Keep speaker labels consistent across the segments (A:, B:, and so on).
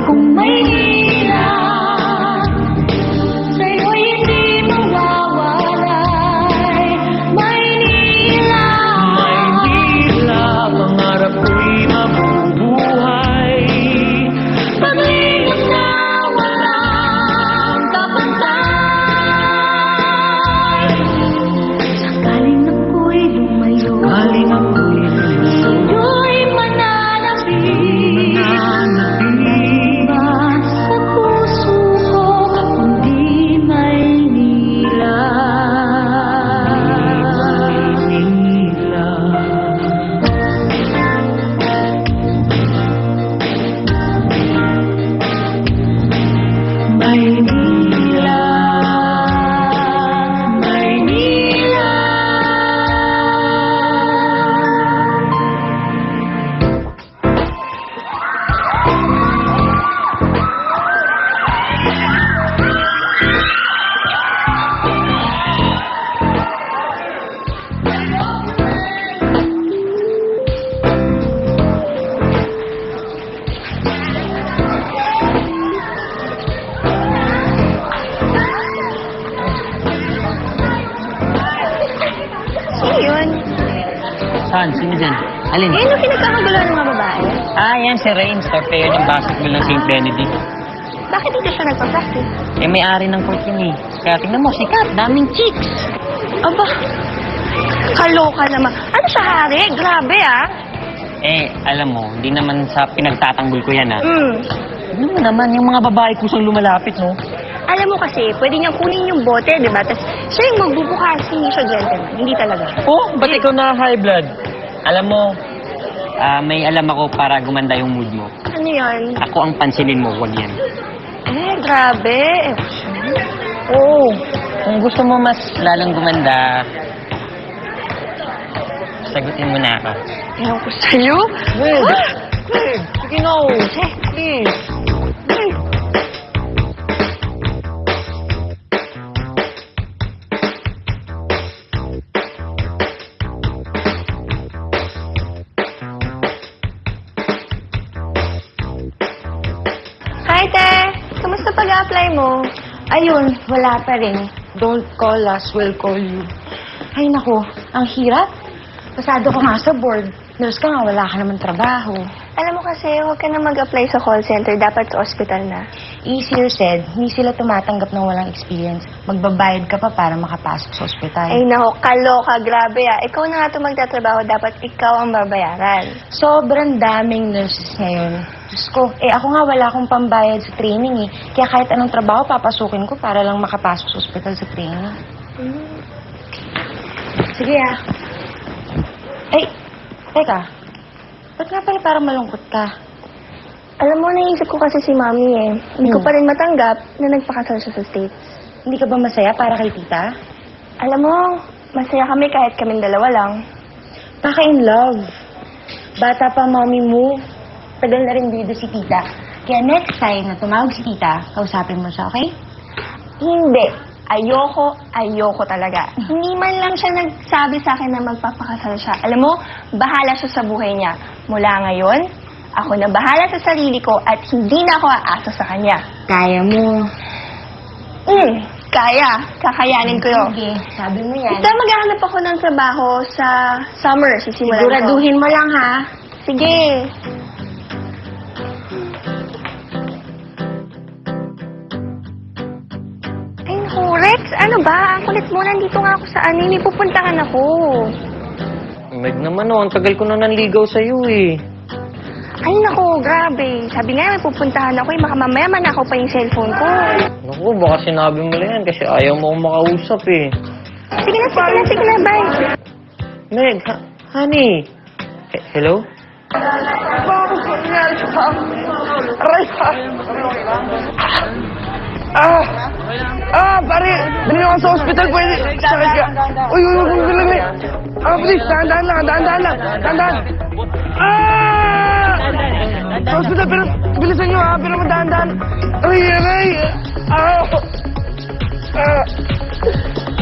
A: kung Maynila, sa'yo'y hindi mawawalay. Maynila,
B: Maynila, pangarap ko'y mabubuhay.
A: paglingap na walang kapantay. Sakaling ako'y lumayo,
B: Kaling ako'y
A: sa'yo'y mananatili. Ba sa puso ko, kundi Maynila.
B: Maynila.
A: Maynila, Maynila.
C: Sino yun?
D: Saan? Sino dyan? Alin?
C: Eh, ano pinagkakaguluhan ng mga babae?
D: Yan si Rain, star player ng basketball ng St. Benedict.
C: Bakit dito siya nagpa-practice?
D: May-ari ng court yun eh. Kaya tingnan mo, sikat, daming chicks.
C: Aba, kaloka naman. Ano siya, hari? Grabe, ah.
D: Alam mo, hindi naman sa pinagtatanggol ko yan,
C: Hmm.
D: Ano mo naman, yung mga babae kusang lumalapit, no?
C: Alam mo kasi, pwede niyang kunin yung bote, di ba? Tapos siya yung magbubukas, hindi siya gentleman. Hindi talaga.
D: Oh, ba't ikaw na high blood? Alam mo, may alam ako para gumanda yung mood mo.
C: Ano yun?
D: Ako ang pansinin mo, wag yan.
C: Grabe.
D: Oo, kung gusto mo mas lalong gumanda, sagutin mo na ako.
C: Ewan ko sa'yo.
D: Sige na, please.
C: Hi, Te. Kamusta pag-apply mo?
E: Ayun, wala pa rin. Don't call us, we'll call you. Ay, naku, ang hirap. Pasado ka nga sa board. Nurse ka nga, wala ka naman trabaho.
C: Alam mo kasi, huwag ka na mag-apply sa call center. Dapat sa ospital na.
E: Easier said, hindi sila tumatanggap ng walang experience. Magbabayad ka pa para makapasok sa ospital.
C: Ay, nako, kaloka. Grabe, ah. Ikaw na nga ito magtatrabaho. Dapat ikaw ang babayaran.
E: Sobrang daming nurses ngayon. Diyos ko, ako nga wala akong pambayad sa training eh. Kaya kahit anong trabaho, papasukin ko para lang makapasok sa ospital sa training. Sige ah. Ay, teka. Ba't nga pala parang malungkot ka?
C: Alam mo, naisip ko kasi si Mami eh. Hindi ko pa rin matanggap na nagpakasal siya sa States.
E: Hindi ka ba masaya para kay tita?
C: Alam mo, masaya kami kahit kaming dalawa lang.
E: Baka in love. Bata pa mami mo. Tagal na rin dito si tita. Kaya next time na tumawag si tita, kausapin mo siya, okay?
C: Hindi. Ayoko talaga. Hindi man lang siya nagsabi sa akin na magpapakasal siya. Alam mo, bahala siya sa buhay niya. Mula ngayon, ako na bahala sa sarili ko at hindi na ako aasa sa kanya.
E: Kaya mo.
C: Kaya. Kakayanin ko yun.
E: Sige, sabi mo yan.
C: Basta maghahanap ako ng trabaho sa summer. Sisimulan ko.
E: Siguraduhin mo lang, ha?
C: Sige. Ay, naku, Rex, ano ba? Ang kulit mo, nandito nga ako sa may pupuntahan ako.
D: Meg naman ang tagal ko na nanligaw sa'yo eh.
C: Ay, naku, grabe. Sabi nga, may pupuntahan ako baka mamaya manakaw pa yung cellphone ko.
D: Naku, baka sinabi mo lang yan kasi ayaw mo akong makausap eh.
C: Sige na, bye.
D: Meg, honey. Hello?
B: Bakit ko nangyari sa paa? Aray pa! Pare! Dali ako sa hospital, pwede! Sakit ka! Uy, bilang eh! Please, dahan-dahan lang! Dahan-dahan! Sa hospital, pero bilisan nyo pero dahan-dahan! Aray!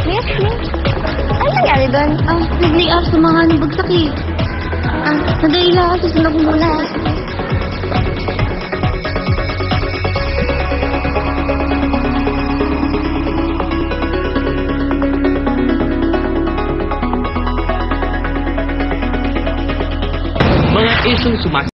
C: Yes. Ano nangyari doon?
A: Nag-lay off sa mga nabagsak eh. Nadaila ako sa sunog mula.
B: pusong sumas